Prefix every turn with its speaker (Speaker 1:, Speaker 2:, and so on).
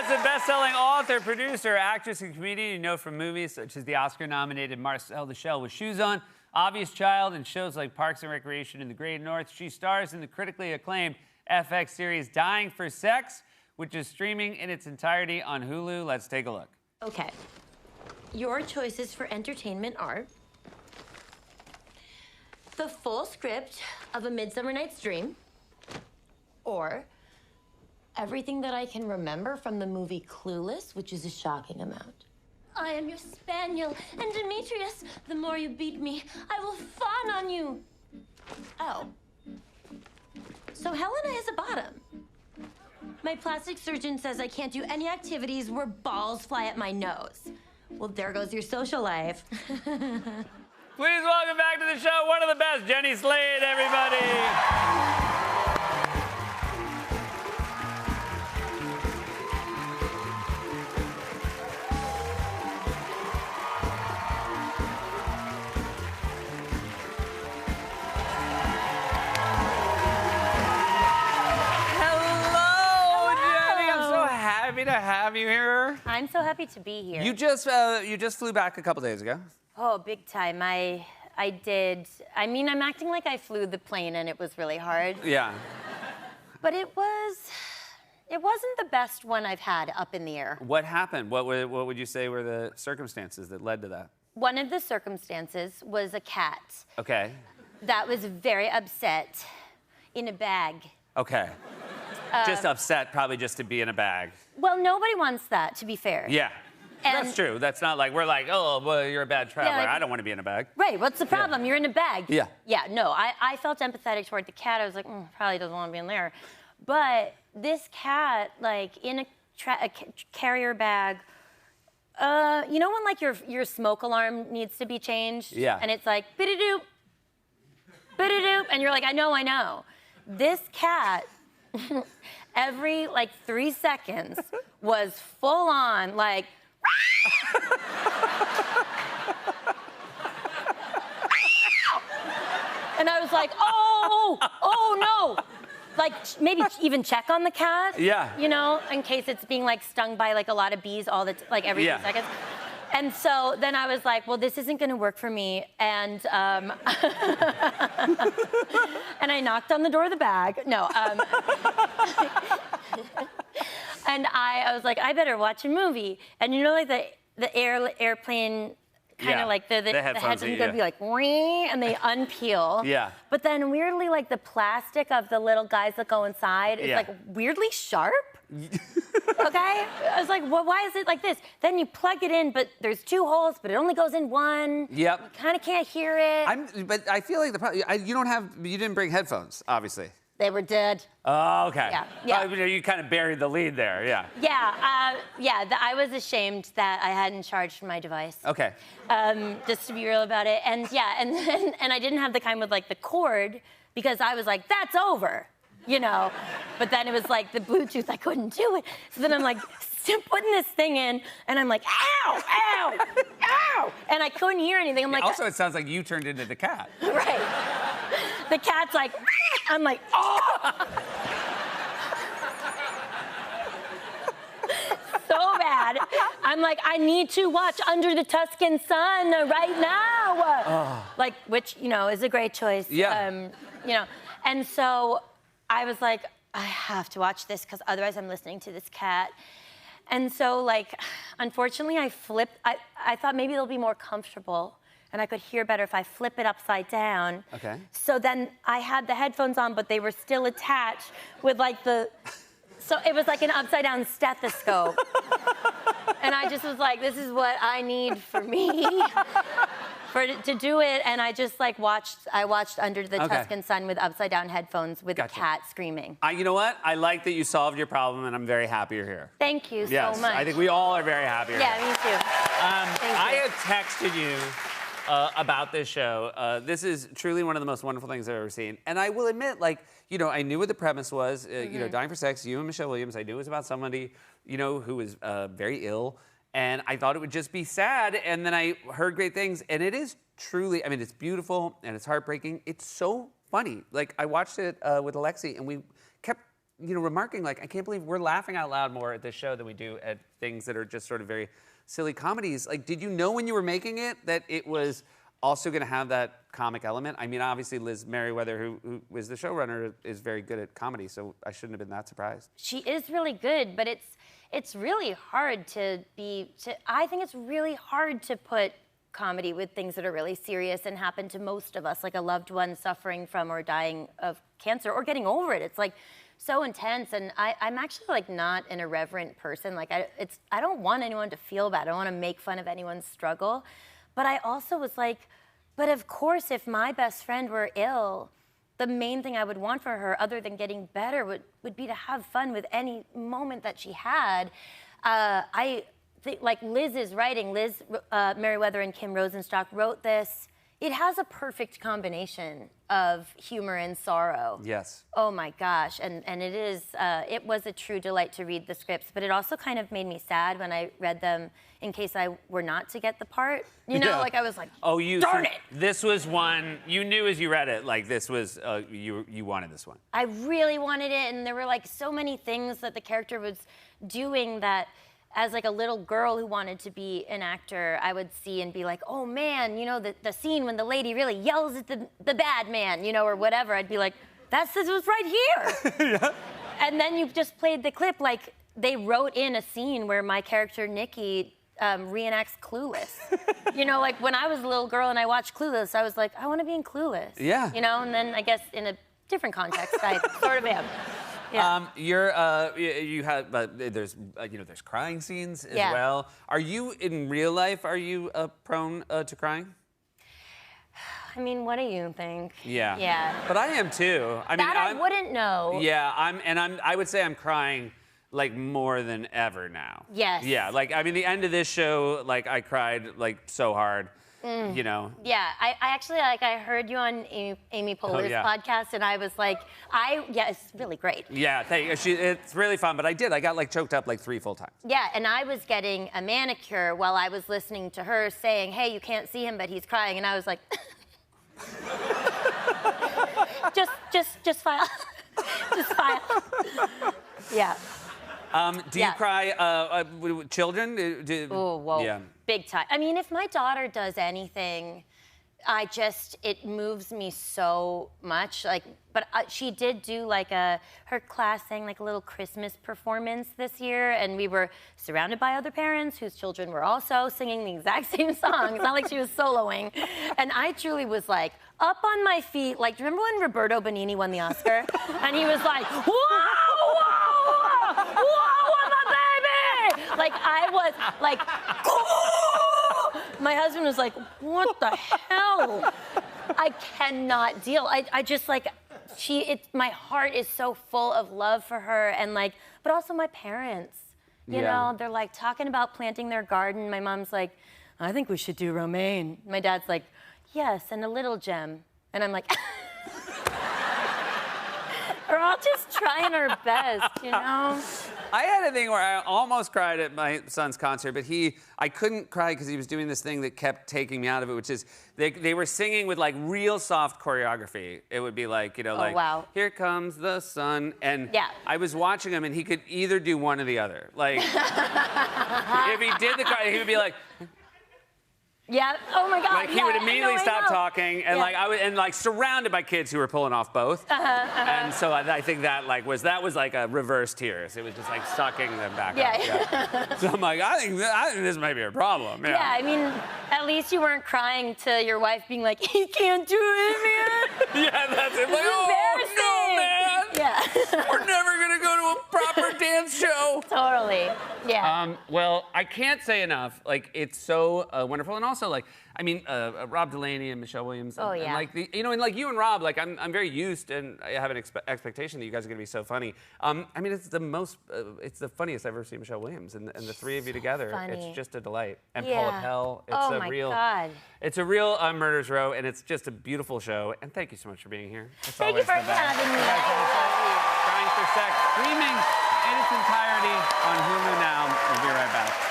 Speaker 1: It's a best-selling author, producer, actress, and comedian you know from movies such as the Oscar-nominated Marcel the Shell with Shoes On, Obvious Child, and shows like Parks and Recreation and The Great North. She stars in the critically acclaimed FX series Dying for Sex, which is streaming in its entirety on Hulu. Let's take a look.
Speaker 2: Okay. Your choices for entertainment are the full script of A Midsummer Night's Dream, or everything that I can remember from the movie Clueless, which is a shocking amount. I am your spaniel, and Demetrius, the more you beat me, I will fawn on you. Oh. So Helena is a bottom. My plastic surgeon says I can't do any activities where balls fly at my nose. Well, there goes your social life.
Speaker 1: Please welcome back to the show one of the best, Jenny Slate, everybody. To have you here.
Speaker 2: I'm so happy to be here.
Speaker 1: You just flew back a couple days ago.
Speaker 2: Oh, big time. I did. I mean, I'm acting like I flew the plane and it was really hard.
Speaker 1: Yeah.
Speaker 2: But it wasn't the best one I've had up in the air.
Speaker 1: What happened? What would you say were the circumstances that led to that?
Speaker 2: One of the circumstances was a cat.
Speaker 1: Okay.
Speaker 2: That was very upset in a bag.
Speaker 1: Okay. Just upset, probably just to be in a bag.
Speaker 2: Well, nobody wants that, to be fair.
Speaker 1: Yeah.
Speaker 2: And
Speaker 1: that's true. That's not like we're like, oh, well, you're a bad traveler.
Speaker 2: Yeah, like,
Speaker 1: I don't want to be in a bag.
Speaker 2: Right. What's the problem? You're in a bag.
Speaker 1: Yeah.
Speaker 2: Yeah. No, I felt empathetic toward the cat. I was like, probably doesn't want to be in there. But this cat, like in a carrier bag, you know when like your smoke alarm needs to be changed?
Speaker 1: Yeah.
Speaker 2: And it's like, biddy-doop, biddy-doop, and you're like, I know. This cat, every like 3 seconds, was full on like. And I was like, oh no. Like maybe even check on the cat.
Speaker 1: Yeah.
Speaker 2: You know, in case it's being like stung by like a lot of bees every 2 seconds. And so then I was like, well, this isn't going to work for me. And and I knocked on the door of the bag. No. And I was like, I better watch a movie. And you know, like the airplane kind of like the headphones go be like, and they unpeel.
Speaker 1: Yeah.
Speaker 2: But then weirdly, like the plastic of the little guys that go inside is like weirdly sharp. Okay? I was like, well, why is it like this? Then you plug it in, but there's 2 holes, but it only goes in one.
Speaker 1: Yep.
Speaker 2: You kind of can't hear it.
Speaker 1: But I feel like you didn't bring headphones, obviously.
Speaker 2: They were dead.
Speaker 1: Oh, okay.
Speaker 2: Yeah.
Speaker 1: You kind of buried the lead there, yeah.
Speaker 2: Yeah, I was ashamed that I hadn't charged my device.
Speaker 1: Okay.
Speaker 2: Just to be real about it. And yeah, and I didn't have the kind with like the cord because I was like, that's over, you know. But then it was like the Bluetooth, I couldn't do it. So then I'm like putting this thing in and I'm like, ow. And I couldn't hear anything. I'm like,
Speaker 1: also, it sounds like you turned into the cat.
Speaker 2: Right. The cat's like, I'm like, oh. So bad. I'm like, I need to watch Under the Tuscan Sun right now. Like, which, you know, is a great choice.
Speaker 1: Yeah.
Speaker 2: You know, and so I was like, I have to watch this because otherwise I'm listening to this cat. And so, like, unfortunately, I flipped. I thought maybe it'll be more comfortable and I could hear better if I flip it upside down.
Speaker 1: Okay.
Speaker 2: So then I had the headphones on, but they were still attached with like so it was like an upside down stethoscope. And I just was like, this is what I need for me to do it. And I just like watched Under the Tuscan Sun with upside down headphones with a cat screaming.
Speaker 1: You know what? I like that you solved your problem and I'm very happy you're here.
Speaker 2: Thank you
Speaker 1: so
Speaker 2: much.
Speaker 1: I think we all are very happy you're
Speaker 2: here.
Speaker 1: Yeah,
Speaker 2: me too.
Speaker 1: I had texted you about this show. This is truly one of the most wonderful things I've ever seen. And I will admit, like, you know, I knew what the premise was. You know, Dying for Sex, you and Michelle Williams. I knew it was about somebody, you know, who was very ill. And I thought it would just be sad. And then I heard great things. And it is truly, I mean, it's beautiful and it's heartbreaking. It's so funny. Like, I watched it with Alexi and we kept remarking, like, I can't believe we're laughing out loud more at this show than we do at things that are just sort of very silly comedies. Like, did you know when you were making it that it was also going to have that comic element? I mean, obviously Liz Merriweather, who was the showrunner, is very good at comedy, so I shouldn't have been that surprised.
Speaker 3: She is really good, but it's really hard I think it's really hard to put comedy with things that are really serious and happen to most of us, like a loved one suffering from or dying of cancer or getting over it. It's like so intense, and I'm actually like not an irreverent person. Like I don't want anyone to feel bad. I don't want to make fun of anyone's struggle. But I also was like, but of course, if my best friend were ill, the main thing I would want for her, other than getting better, would be to have fun with any moment that she had. I think, like Liz's writing, Liz Merriweather and Kim Rosenstock wrote this. It has a perfect combination of humor and sorrow.
Speaker 1: Yes.
Speaker 3: Oh my gosh, and it was a true delight to read the scripts, but it also kind of made me sad when I read them in case I were not to get the part. You know, like I was like,
Speaker 1: darn it!
Speaker 3: This
Speaker 1: was one, you knew as you read it, like this was, you wanted this one.
Speaker 3: I really wanted it, and there were like so many things that the character was doing that as like a little girl who wanted to be an actor, I would see and be like, oh man, you know, the scene when the lady really yells at the bad man, you know, or whatever. I'd be like, this was right here. Yeah. And then you just played the clip, like they wrote in a scene where my character, Nikki, reenacts Clueless. You know, like when I was a little girl and I watched Clueless, I was like, I want to be in Clueless.
Speaker 1: Yeah.
Speaker 3: You know, and then I guess in a different context, I sort of am. Yeah.
Speaker 1: You have, there's crying scenes as well. Are you, in real life, prone to crying?
Speaker 3: I mean, what do you think?
Speaker 1: Yeah.
Speaker 3: Yeah.
Speaker 1: But I am too.
Speaker 3: I wouldn't know.
Speaker 1: Yeah, I would say I'm crying like more than ever now.
Speaker 3: Yes.
Speaker 1: Yeah, like, I mean, the end of this show, like, I cried like so hard. You know?
Speaker 3: Yeah, I actually, like, I heard you on Amy Poehler's podcast, and I was like, it's really great.
Speaker 1: Yeah, thank you. It's really fun, but I got like choked up like 3 full times.
Speaker 3: Yeah, and I was getting a manicure while I was listening to her saying, hey, you can't see him, but he's crying, and I was like, just file. Just file. Yeah.
Speaker 1: Do you cry with children?
Speaker 3: Oh, whoa. Yeah. Big time. I mean, if my daughter does anything, it moves me so much. Like, but she did do like her class sang like a little Christmas performance this year, and we were surrounded by other parents whose children were also singing the exact same song. It's not like she was soloing. And I truly was like up on my feet. Like, do you remember when Roberto Benigni won the Oscar? And he was like, whoa, whoa, whoa, whoa, my baby! Like, I was like, my husband was like, what the hell? I cannot deal. I just like, my heart is so full of love for her, and like, but also my parents. You know, they're like talking about planting their garden. My mom's like, I think we should do romaine. My dad's like, yes, and a little gem. And I'm like, we're all just trying our best, you know?
Speaker 1: I had a thing where I almost cried at my son's concert, but I couldn't cry because he was doing this thing that kept taking me out of it, which is they were singing with like real soft choreography. It would be like, you know, like,
Speaker 3: wow.
Speaker 1: Here comes the sun. And I was watching him and he could either do one or the other. Like, if he did the cry, he would be like,
Speaker 3: yeah. Oh my God.
Speaker 1: Like he would immediately stop talking, and like surrounded by kids who were pulling off both. And so I think that was like a reverse tears. It was just like sucking them back up. So I'm like, I think this might be a problem.
Speaker 3: Yeah. I mean, at least you weren't crying to your wife being like, he can't do it, man.
Speaker 1: Yeah, that's it. Like, oh no, man.
Speaker 3: Yeah.
Speaker 1: We're never gonna go to a proper dance show.
Speaker 3: Totally. Yeah.
Speaker 1: Well, I can't say enough. Like, it's so wonderful, and also like, I mean, Rob Delaney and Michelle Williams. And like and like you and Rob, like I'm very used, and I have an expectation that you guys are gonna be so funny. I mean, it's the funniest I've ever seen Michelle Williams, and the three of you together, it's just a delight. And Paula Pell, it's a real Murders Row, and it's just a beautiful show. And thank you so much for being here.
Speaker 3: Thank you for having me.
Speaker 1: Crying for Sex, streaming in its entirety on Hulu now. We'll be right back.